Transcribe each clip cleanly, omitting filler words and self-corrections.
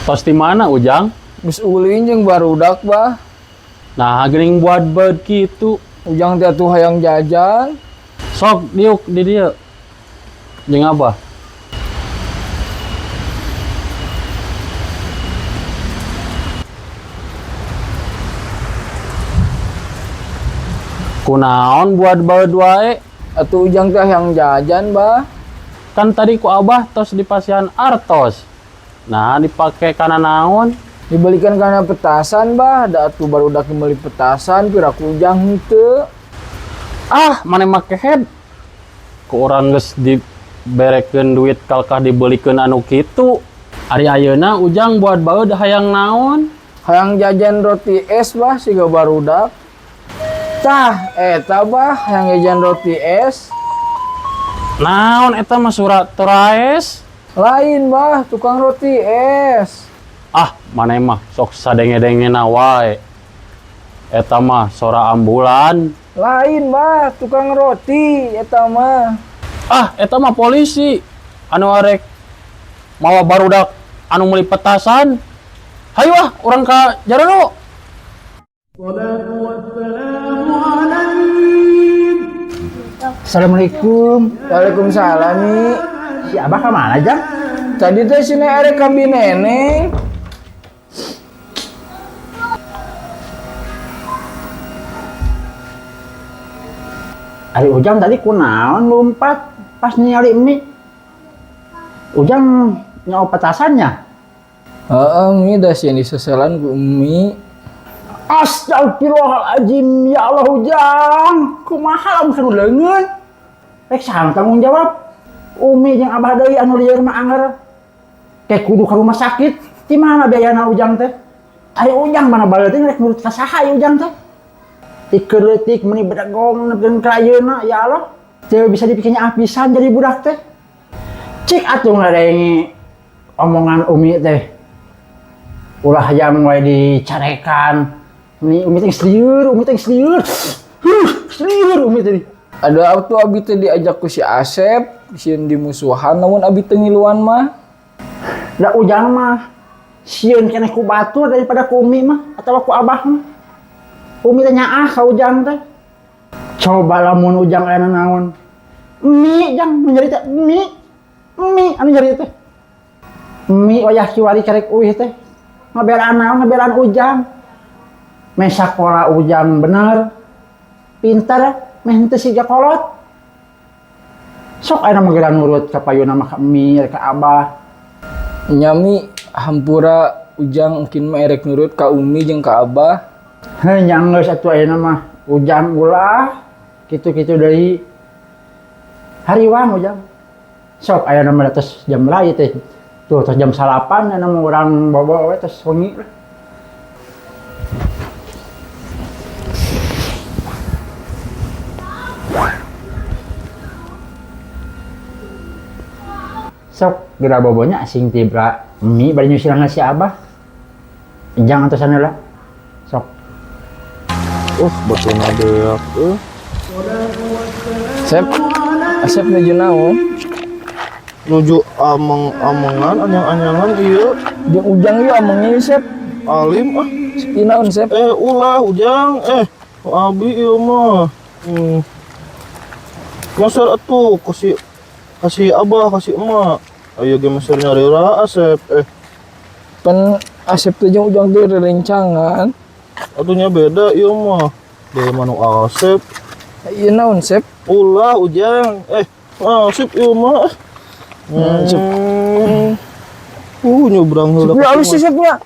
Tos di mana Ujang? Geus ulin jeung barudak bah. Nah, geuning buat beud kitu. Ujang teh atuh hayang jajan. Sok diuk di dieu. Jeung Abah. Kunaon buat baud wae? Atuh Ujang teh hayang jajan bah. Kan tadi ku Abah tos di pasian artos. Nah, dipake kana naon? Dibelikan kana petasan bah, da atuh barudak meuli petasan piraku Ujang henteu. Ah, mane make head. Ku urang geus diberekeun duit kalkah dibelikeun anu kitu. Ari ayeuna Ujang buat baud hayang naon? Hayang jajan roti es bah siga barudak. Tah, eta bah hayang jajan roti es. Naon eta mah surat teraes? Lain bah, tukang roti es. Ah, mane mah sok sadenge-dengena wae. Eta mah sora ambulan. Lain bah, tukang roti eta mah. Ah, eta mah polisi. Anu arek mawa barudak anu meuli petasan. Hayu ah, urang ka jaranu. Assalamualaikum. Waalaikumsalam nih. Si Abah ke mana, Jang? Tadi teh sini arek kambi neneng. Ari Ujang tadi kunaon lompat pas nyari mie. Ujang nyawa petasannya. Heeh, mi da sieun diseselan ku Umi. Astagfirullahaladzim, ya Allah Ujang. Kumaha lamun sanu leungeun? Rek saha tanggung jawab? Umi jeung Abah deui anu lieur mah anger. Kayak kudu ka rumah sakit. Di mana biayana Ujang teh? Ayo Ujang mana balik teh rek nurut ka saha Ujang teh? Tikeun leutik meuni bedagong nepikeun ka ayeuna ya Allah. Teu bisa dipikirnya apisan jadi budak teh. Cik atuh ngarengi omongan Umi teh. Ulah hayang wae dicarekan. Umi teh selieur, Umi teh selieur. Selieur Umi teh. Ada waktu abi teh diajak ku si Asep, sieun dimusuhan namun abi teu ngiluan mah. Da Ujang mah sieun keneh ku batur daripada ku Umi mah atawa ku Abah mah. Umi teh nyaah ka Ujang teh. Coba lamun Ujang aya naon. Mi Jang nyari teh mi anu nyari teh. Mi wayah kiwari karek uih teh. Ngabelaan naon ngabelaan Ujang. Meh sakola Ujang bener. Pinter meh henteu siga kolot. Sok aya mah nurut ka payuna mah ka Mi ka Abah. Nyami hampura Ujang mungkin mah erek nurut ka Umi jeung ka Abah. Heuh nya geus atuh ayeuna mah Ujang ulah kitu-kitu deui. Hariwang Ujang. Sok ayeuna mah tos jam lain teh. Tuh tos jam 8 nya mah urang bobo we tos wengi. Sok geura bobonya asing tibra Mi bari nyusilan si Abah. Jangan tos sana lah. Sok. Betul ngadeak Sep, Asep nuju naon? nuju ameng-amengan anyang-anyangan ieu Jeung Ujang ieu amengnya Sep. alim ah Sepi naon Sep? ulah Ujang abi ieu mah masar atuh kasih Abah kasih emak ayo ge masar nyari ra Asep Pan Asep teh jeung Ujang teh rerencangan. atunya beda ieu mah deui manu Asep Ieu naon Sep? ulah Ujang Asep ieu mah Sep. nyebrang heula Sepi alus sih Sepnya.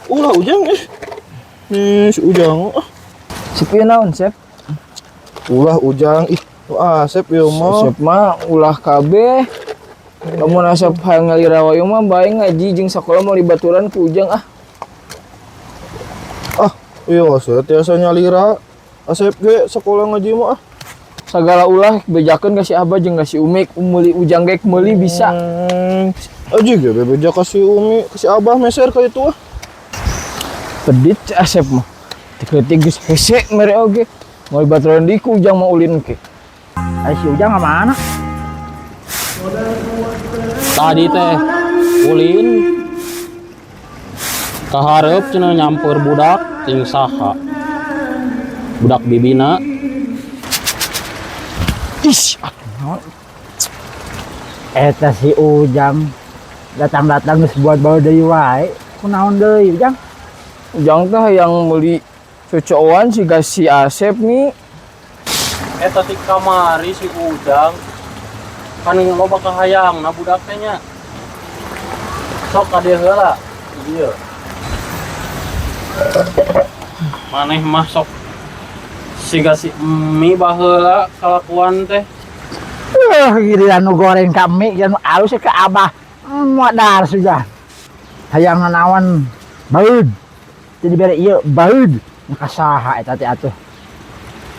ulah Ujang si Ujang Sepi naon Sep? ulah Ujang Asep ieu mah Asep mah ulah kabeh. Lamun Asep hayang ngalira wae mah bae ngaji jeung sakola mau dibaturan ku Ujang ah. iya Asep tiasa nyalira Asep ge sekolah ngaji mah Sagala ulah bejakeun ka si Abah jeung ka si Umi, meuli Ujang ge meuli bisa. Aji ge bebeja ka si Umi, ka si Abah meser ka itu Pedit si Asep mah. Tik-tik geus hese mere oge. Mau baturan di ku Ujang mah ulin ke. Si Ujang ka mana? Tadi teh ulin kaharep cenah nyamper budak ting saha. Budak bibina. Ish, eta si Ujang datang-datang geus buat bawa deui wae. Kunaon deui Ujang? Ujang teh yang meuli cocokan si Asep nih. Eta ti kamari si Ujang. Kan loba kahayangna budak teh nya. Sok ka dieu heula. Ieu. Maneh mah sok siga si Mi baheula kalakuan teh. Giliran nu goreng kami jan alus ke Abah. Modar sudah. Hayang naon baeud. Jadi bere ieu baeud. Kasaha eta teh atuh.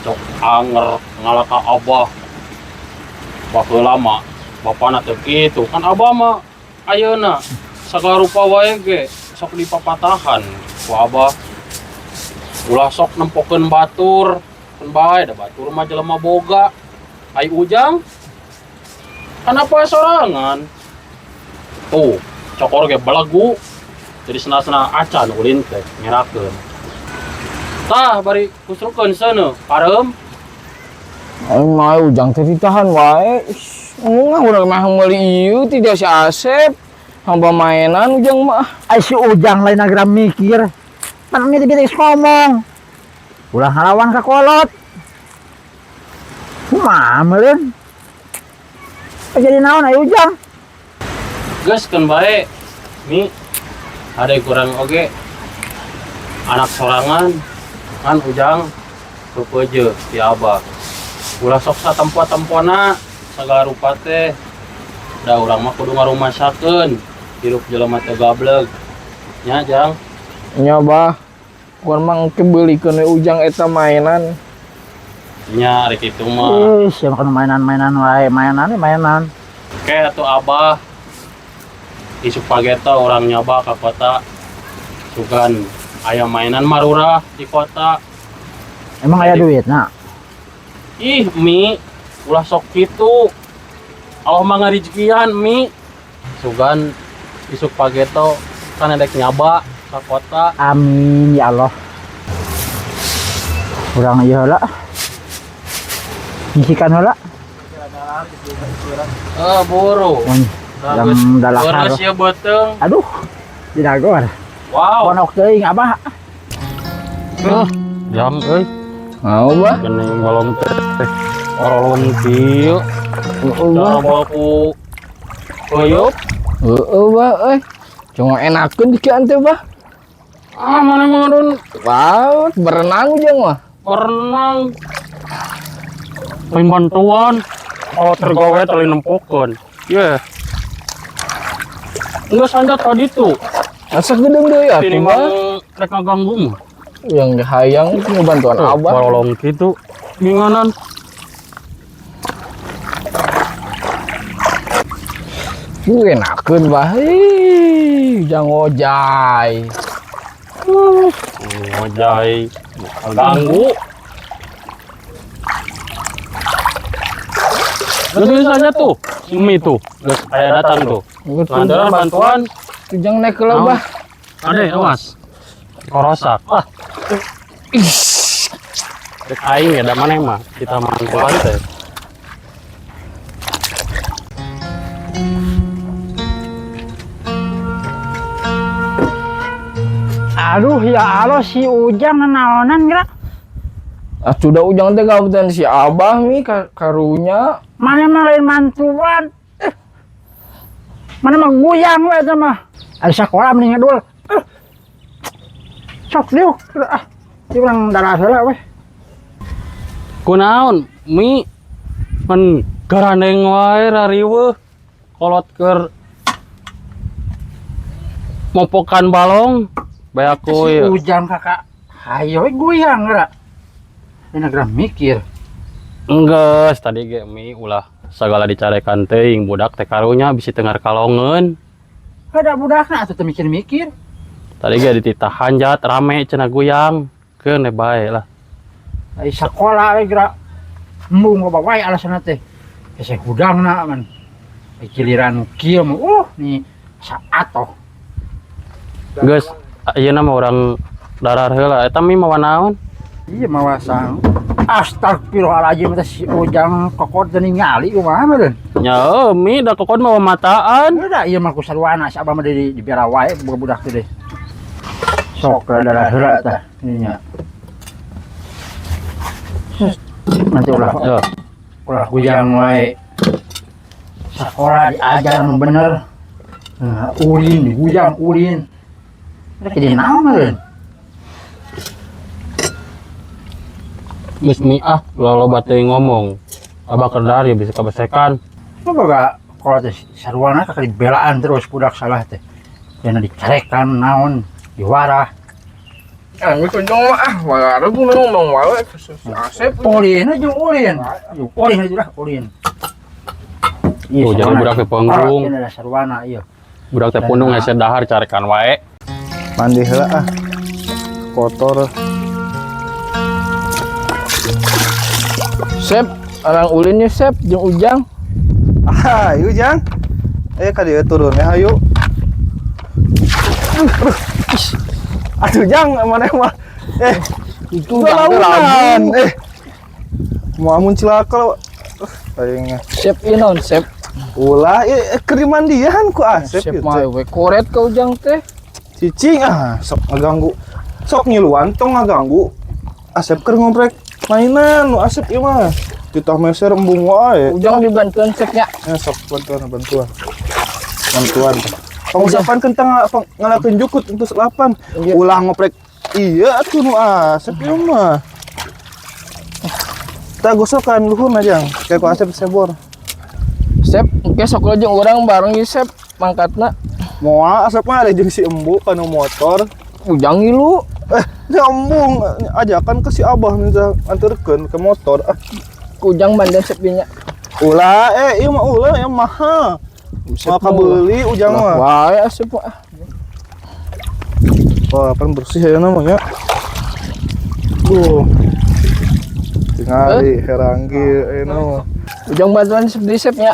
Cok anger ngalaka Abah. Baheula mah bapana teh kitu. Kan Abah mah ayeuna sagala rupa wae ge sok dipapatahan ku Abah. Ulah sok nempokeun batur. Kan bae da batur mah jelema boga. Ai Ujang kan apa sorangan. Tuh, cokor ge belagu. Jadi sena-sena acan ulin teh ngerakeun. Tah bari kusrukeun seuneu, pareum. Aing mah Ujang teh ditahan wae. Ngomong urang mah meuli ieu tidak si Asep. Hamba mainan Ujang mah. Ai si Ujang lain agra mikir. Pan mi teh ngomong. Ulah ngalawan ka kolot. Kumaha meureun? Jadi naon ai Ujang? Geus kan bae. Mi ada kurang oge. Anak sorangan kan Ujang rupeuje ti Abah. Ulah sok satempo-tempona sagala rupa teh. Da urang mah kudu ngarumasakeun hirup jelema teh gableg. Nya Jang. Nya bah. Kuan mah engke beulikeun we Ujang eta mainan. Nya ari kitu mah. Siapa kan mainan-mainan wae, mainan. Kayak atuh Abah isuk pageta orang nyoba ke kota sugan aya mainan marurah di kota. Emang aya duit nah? Ih Mi ulah sok kitu. Allah mah ngarijekian Mi. Sugan isuk pageto kan edek nyaba ke kota. Amin ya Allah. Urang ieu heula. Ngisikan heula. Buru. Jam dalakar. Beres ya beuteng. Aduh. Didagor. Wow. Ponok teuing Abah. Jam euy. Mau bah. Geuning balong teh. Orolong kieu. Cara baku koyop. Heeh bah euy. Cuma enakeun dikieu teh bah. Mana mengadun Wow, berenang Ujang mah. berenang. Main bantuan. Oh tergawe tali nempokeun. Ye. Enggak sandat tadi tuh. Asa gedeng deui Ini atuh mah bah. rek ngaganggu mah. Yang hayang itu ngebantuan Abah. Balong gitu. Binganan. Enakeun bah. Ujang ojay. Ngojai. Ganggu. Betul saja tuh. Ini tuh. Geus aya datang tuh. Ngandaran bantuan. Ujang naik ke lebah. Ade, awas. Korosak. Wah. Rek aing ya da maneh mah kita mantuan teh. Aduh ya Allah si Ujang naonan geura. Ah sudah Ujang teh gawetan si Abah mi karunya. Mana mah lain mantuan. Mana mah guyang we eta mah. Ari sakola mending ngadul. Sok diu. Di urang darah heula we. Kunaon? Mi men garandeng wae rariweuh. Kolot keur mopokan balong. Bae aku Si ya. Ujang kakak. Hayo we guyang geura. Dina geura mikir. Enggeus tadi ge Mi ulah sagala dicarekan teuing budak teh karunya bisi teu ngarkalongeun. Kada budakna atuh teu mikir-mikir. Tadi ge dititahan jat rame cenah guyang. Keun bae lah. Ai sakola we geura embung loba wae alasanna teh. Hese hudangna man. giliran kieu nih saat toh. Geus ayeuna mah urang darar heula eta mi mawa naon? Iya mawasang. Astagfirullahaladzim teh si Ujang kokot dening ngali kumaha meureun. Nya mi da kokon mawa mataan. Udah ieu mah ku sarwana si abah mah di biara wae boga budak teh deh. Sok darah heula tah ininya. Nanti Yo. ulah Ujang wae. Sekolah diajar nu bener. Ulin Ujang ulin. Udah jadi naon meureun? Geus mi loba teuing ngomong. Abah kedar ya bisa kabesekan. Lu boga kalau teh sarwana kakali belaan terus budak salah teh. Dina dicarekan naon diwarah. Anggur kunjung mah wae gue ngomong wae si Asep. Ulin aja ulin. Ulin aja lah ulin. Oh, jangan budak teh panggung. Ini ada sarwana ieu. Budak teh pundung hese dahar carekan wae. Mandi heula kotor. Sep, orang ulinnya Sep jeung Ujang. Ayo Jang. Ka dieu turun ya ayo. Aduh Jang, mana mah. Itu Launan. Mau amun cilaka lo. Aing Sep inon Sep. ulah keur mandian ku Asep Sep gitu. mah we koret ka Ujang teh. Cicing sok ngaganggu. Sok ngiluan tong ngaganggu. Asep keur ngomprek mainan nu Asep ieu mah. Ditah meser embung wae. Ujang dibantuan Sepnya. Sok bantuan. Pengusapan kentang ngalakeun jukut untuk selapan. Iya. Ulah ngoprek iya atuh nu Asep ieu mah. Tak gosokan luhurna Jang. Kayak ku Asep sebor. Sep, engke sok lo jeung urang bareng ieu Sep mangkatna. Moal Asep mah ada jeung si embu kanu motor. Ujang ngilu. Nyambung ajakan ke si Abah minta anterkeun ke motor. Ujang bandan Sep nya. Ulah ieu mah ulah yang mahal. Mau kabeli Ujang mah. Wae Asep mah. Wah, kan bersih ya namanya. Tingali heranggi eno. Ujang bantuan Sep di Sepnya.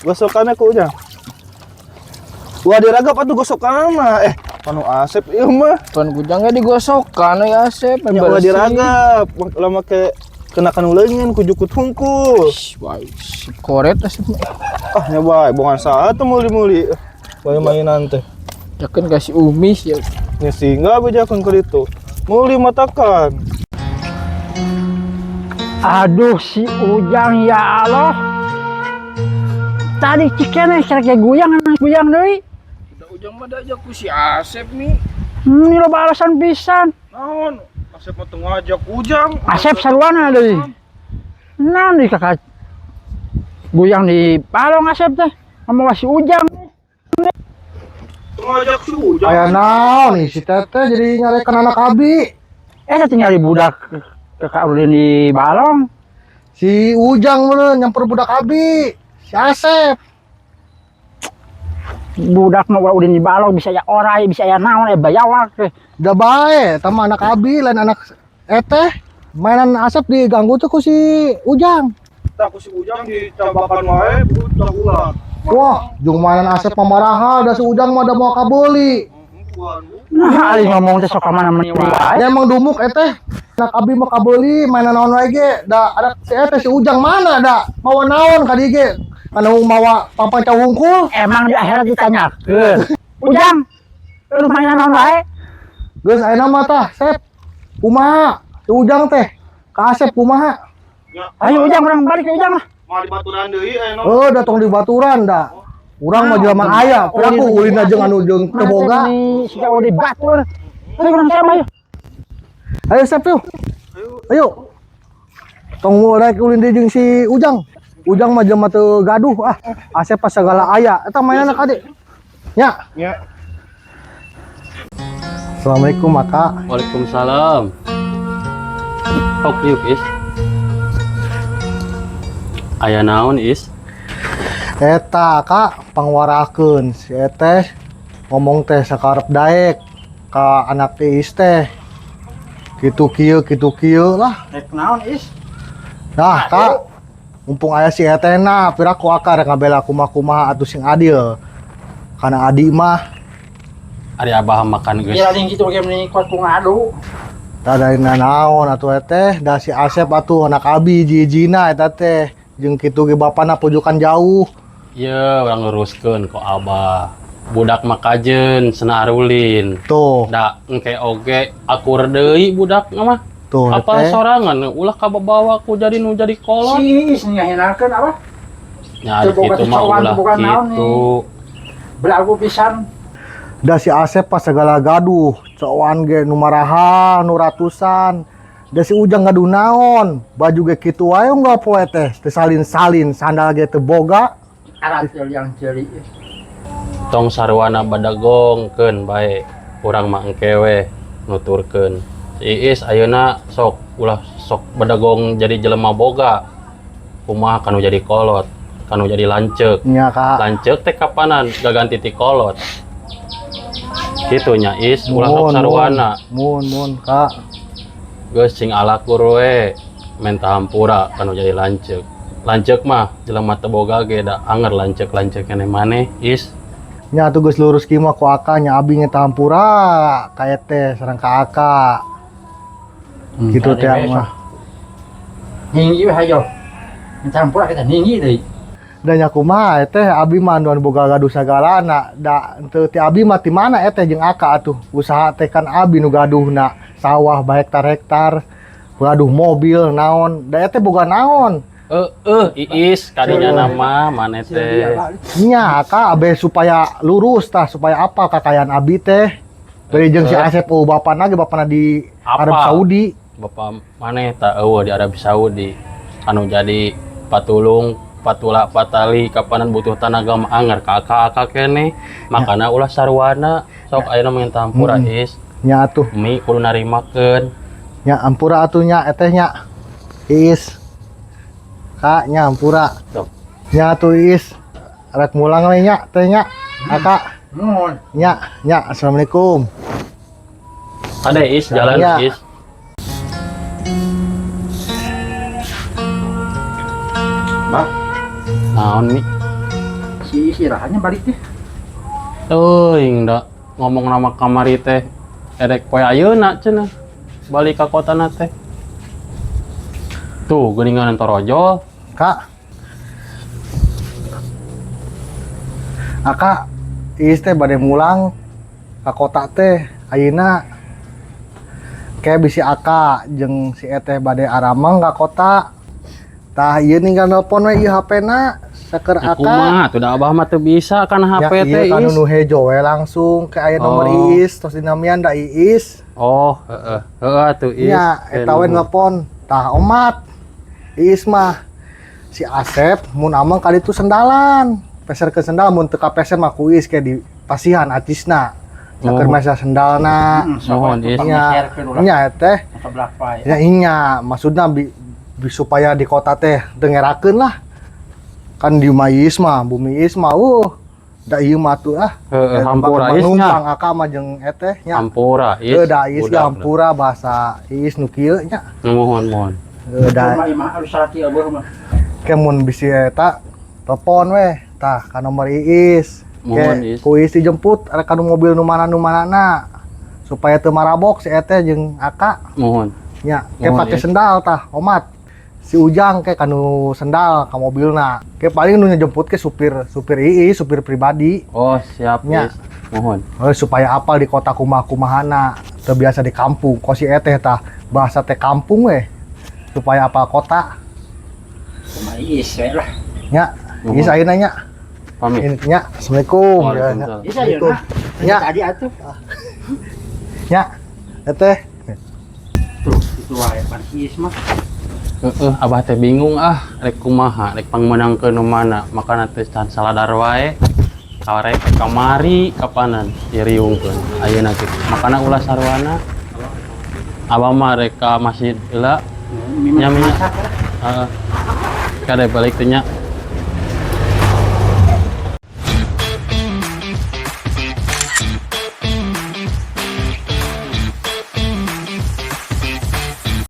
Gosokannya ku Ujang. Wah, diragap atuh gosokanna mah. Anu Asep ieu mah. Pan Ujangnya digosokkan ya Asep. Nya ulah diragap. Lama ke kenakan uleungeun ku jukut hungkul. Wae, Sep koret Asep mah. Nya bae bongan saha teu meuli-meuli. Bae mainan teh. Yakin kasih umis ya. Nya singgah bejakeun ku ditu. Meuli matakan. Aduh si Ujang ya Allah. Tadi cikene kayak guyang deui. Udah Ujang mah ajak ku si Asep nih. Ini lo balasan pisan. Naon? Asep mah teu ngajak Ujang. Asep sarwana deui. Naon di kakak guyang di palong Asep teh. Sama si Ujang. Teu ngajak si Ujang. Aya naon nih si Teteh jadi nyarekan anak abi. Tinggal di budak kakak ulin di balong. Si Ujang meureun nyamper budak abi. Si Asep. Budak nu ulin di balong bisa ya orai, bisa ya naon bayawak teh. Da bae, tama anak abi lain anak Eteh. Mainan Asep diganggu tuh ku si Ujang. Tak ku si Ujang dicabakan wae budak ulah. Wah, jeung mainan Asep pamaraha da si Ujang mah da mau kabeli. Nah, ali ngomong teh sok ka mana-mana wae. Ya emang dumuk Eteh. Anak abi mah kabeli mainan naon wae ge. Da ada si Eteh si Ujang mana da? Mawa naon ka dieu ge? Anu mawa papan cawungkul. Emang di akhirat ditanyakeun. Ujang, lu mainan naon wae? Geus ayeuna mah tah, Sep. Kumaha? Si Ujang teh. Ka Asep kumaha? Ayo Ujang urang balik ke Ujang lah. Mau dibaturan deui eno. Oh, datang di baturan dah. Urang mah jelema aya, pelaku ulin jeung anu jeung teu boga. Si jauh di batur. Ayo urang sama ayo. Ayo Sep yuk. Ayo. Tong rek ulin deui jeung si Ujang. Ujang mah jelema teu gaduh Asep pas segala aya. Eta mainan ka Dik. Nya. Nya. Assalamualaikum Maka. Waalaikumsalam. Hok yuk is. Aya naon is? Eta Kak pangwarakeun si Eteh ngomong teh sakarep daek ka anak Iis teh. Kitu kieu lah. Rek naon is? Nah, Kak. mumpung aya si etena pira ku akar ngabela kumaha atuh sing adil. Kana adi mah Ari abah makan geus. Kira ning kitu ge meni kuat ku ngadu. tadaina naon atuh teh da si Asep atuh anak abi jijina eta teh jeung kitu ge bapana pojokan jauh. Ieu urang luruskeun ku abah. Budak makajeun cenah arulin. Tuh, Da engke oge akur deui budak mah. tuh Apa teh. sorangan ulah kabawa ku jadi nu jadi kolot. Si nyahinarkeun apa? Nya Teu boga kitu mah cocokan, ulah boga naon kitu. Belagu pisan. Da si Asep pas segala gaduh, cowan ge nu maraha, nu ratusan. Da si Ujang gaduh naon, baju ge kitu wae enggak poe teh, teu salin-salin, sandal ge teu boga. Arat yang ceuli. Tong sarwana badagongkeun bae. Urang mah engke we nuturkeun. Si Iis ayeuna sok ulah sok badagong jadi jelema boga. Kumaha kanu jadi kolot, kanu jadi lanceuk. Nya Kak. Lanceuk teh kapanan gaganti ti kolot. Kitu nya Is ulah sok Mun, sarwana. mun Kak. Geus sing alakur we menta hampura kanu jadi lanceuk. Lanceuk mah jelema teu boga ge da anger lanceuk-lanceuk keneh maneh Is. Nya tuh geus lurus kieu mah ku Aka nya abi nya tahampura ka teh sareng ka Aka. Gitu teh mah. Hinggi we hayo. Campur kita hinggi deui. Da nya kumaha teh abi mah anu boga gaduh sagalana. Da teu ti abi mah ti mana teh jeung Aka atuh. Usaha teh kan abi nu gaduhna sawah bahektar-hektar. Gaduh mobil naon. Da teh boga naon. Iis kadinya nama maneh teh. Nya Aka abe supaya lurus tah supaya apa kakayaan abi teh. Bari jeung si Asep bapana ge bapana di Apa? Arab Saudi. Bapak maneh tak eueuh di Arab Saudi. Anu jadi patulung patula patali kapanan butuh tenaga mah anger ka aka keneh. Makana ulah sarwana sok ayeuna minta hampura Is. Nya atuh. Mi kudu narimakeun. Nya ampura atuh nya eteh nya. Iis. Kak nya ampura. Sok. Nya atuh Iis. Rek mulang we nya teh nya. Aka. Nuhun. Nya assalamualaikum. Ade Is jalan Ya. Is. Bah, Naon mi? si sirahannya balik teh. Teuing da ngomong nama kamari teh erek poe ayeuna cenah. Balik ka kotana teh. Tuh geuningan torojol. Kak. Aka Iis teh bade mulang ka kota teh ayeuna kayak bisi Aka jeung si eteh bade aramang ka kota. Tah ieu ninggal nelpon we ieu HP-na saker Aka. Kumaha tuh da abah mah teu bisa kan HP Ya, teh iya kan Is. nu hejo we langsung ke aya nomor Oh. Iis terus dinamian da Iis. Oh, heeh atuh Is. Nya eta we nelpon. Tah omat. Iis mah si Asep mun amang kali itu sendalan. Peser ke sendal mun teu kapeser mah ku Iis kayak di pasihan atisna. Saker Oh. mesa sendalna. Mohon Is. Nya nya teh Atau belak ya inya maksudna supaya di kota teh dengerakeun lah. Kan di rumah Iis mah, bumi Iis mah da ieu mah tuh Hampura Is nya. numpang Aka mah jeung eteh nya. Hampura Is. Teu da Iis Budak ge hampura bahasa Iis nu kieu nya. Mohon. Da Rumah imah harus salati abeuh mah. kemun bisi eta telepon we tah ka nomor Iis. Mohon, Ke Is. ku Iis dijemput arek kanu mobil nu manana supaya teu marabok si eteh jeung Aka Mohon. nya. Ke Mohon, pake Is. sendal tah omat. Si Ujang ke kanu sendal ka mobilna. Ke paling nu njemput ke supir Iis, supir pribadi. Oh, siap Nya. Is. Mohon. Supaya apal di kota kumahana teu biasa di kampung. Ko si eteh tah bahasa teh kampung we. Supaya apal kota. Rumah Iis we lah. Nya, Mohon. Iis ayeuna nya. Pamit. Nya, assalamualaikum. Waalaikumsalam. Iis ayeuna. Ya. Tadi atuh. Nya, eteh. Tuh, itu wae pan Iis mah. Abah teh bingung rek kumaha, rek pangmenangkeun nu mana, makana teh can saladar wae. Karek kamari kapanan diriungkeun ayeuna kitu. Makana ulah sarwana. Abah mah rek ka masjid heula nya nya. Heeh. Kade balik teh nya.